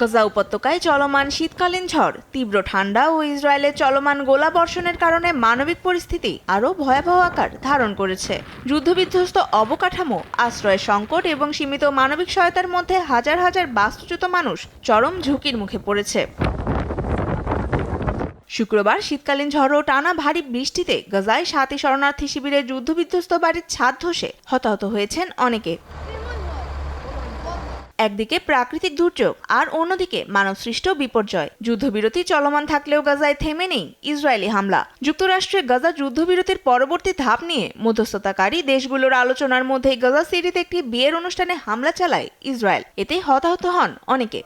গাজা উপত্যকায় চলমান শীতকালীন ঝড়, তীব্র ঠান্ডা ও ইসরায়েলের চলমান গোলাবর্ষণের কারণে মানবিক পরিস্থিতি আরও ভয়াবহ আকার ধারণ করেছে। যুদ্ধবিধ্বস্ত অবকাঠামো, আশ্রয়ের সংকট এবং সীমিত মানবিক সহায়তার মধ্যে হাজার হাজার বাস্তুচ্যুত মানুষ চরম ঝুঁকির মুখে পড়েছে। শুক্রবার শীতকালীন ঝড় ও টানা ভারী বৃষ্টিতে গাজায় 7টি শরণার্থী শিবিরের যুদ্ধবিধ্বস্ত বাড়ির ছাদ ধসে হতাহত হয়েছেন অনেকে। একদিকে প্রাকৃতিক দুর্যোগ আর অন্যদিকে মানবসৃষ্ট বিপর্যয়। যুদ্ধবিরতি চলমান থাকলেও গাজায় থেমে নেই ইসরায়েলি হামলা। যুক্তরাষ্ট্রে গাজা যুদ্ধবিরতির পরবর্তী ধাপ নিয়ে মধ্যস্থতাকারী দেশগুলোর আলোচনার মধ্যে গাজা সিটিতে একটি বিয়ের অনুষ্ঠানে হামলা চালায় ইসরায়েল। এতে হতাহত হন অনেকে।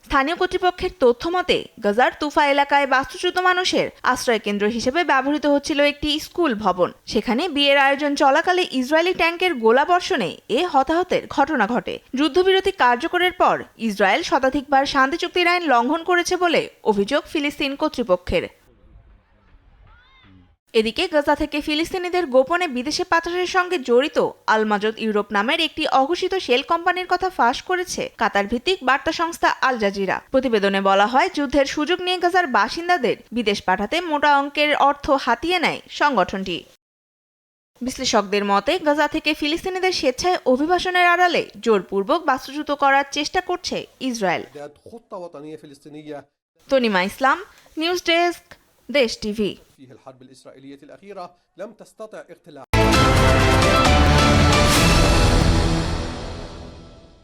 স্থানীয় কর্তৃপক্ষের তথ্য মতে গাজার তুফা এলাকায় বাস্তুচ্যুত মানুষের আশ্রয় কেন্দ্র হিসেবে ব্যবহৃত হচ্ছিল একটি স্কুল ভবন। সেখানে বিয়ের আয়োজন চলাকালে ইসরায়েলি ট্যাঙ্কের গোলাবর্ষণে এ হতাহতের ঘটনা ঘটে। যুদ্ধবিরতি কার্যকরের পর ইসরায়েল শতাধিকবার শান্তি চুক্তির আইন লঙ্ঘন করেছে বলে অভিযোগ ফিলিস্তিন কর্তৃপক্ষের। এদিকে গাজা থেকে ফিলিস্তিনিদের গোপনে বিদেশে পাচারের সঙ্গে জড়িত আল মাজদ ইউরোপ নামের একটি অঘোষিত শেল কোম্পানির কথা ফাঁস করেছে কাতার ভিত্তিক বার্তা সংস্থা আল জাজিরা। প্রতিবেদনে বলা হয়, যুদ্ধের সুযোগ নিয়ে গাজার বাসিন্দাদের বিদেশ পাঠাতে মোটা অঙ্কের অর্থ হাতিয়ে নেয় সংগঠনটি। বিশ্লেষকদের মতে গাজা থেকে ফিলিস্তিনিদের স্বেচ্ছায় অভিবাসনের আড়ালে জোরপূর্বক বাস্তুচ্যুত করার চেষ্টা করছে ইসরায়েল। তনিমা ইসলাম, নিউজ ডেস্ক, দেশ টিভি।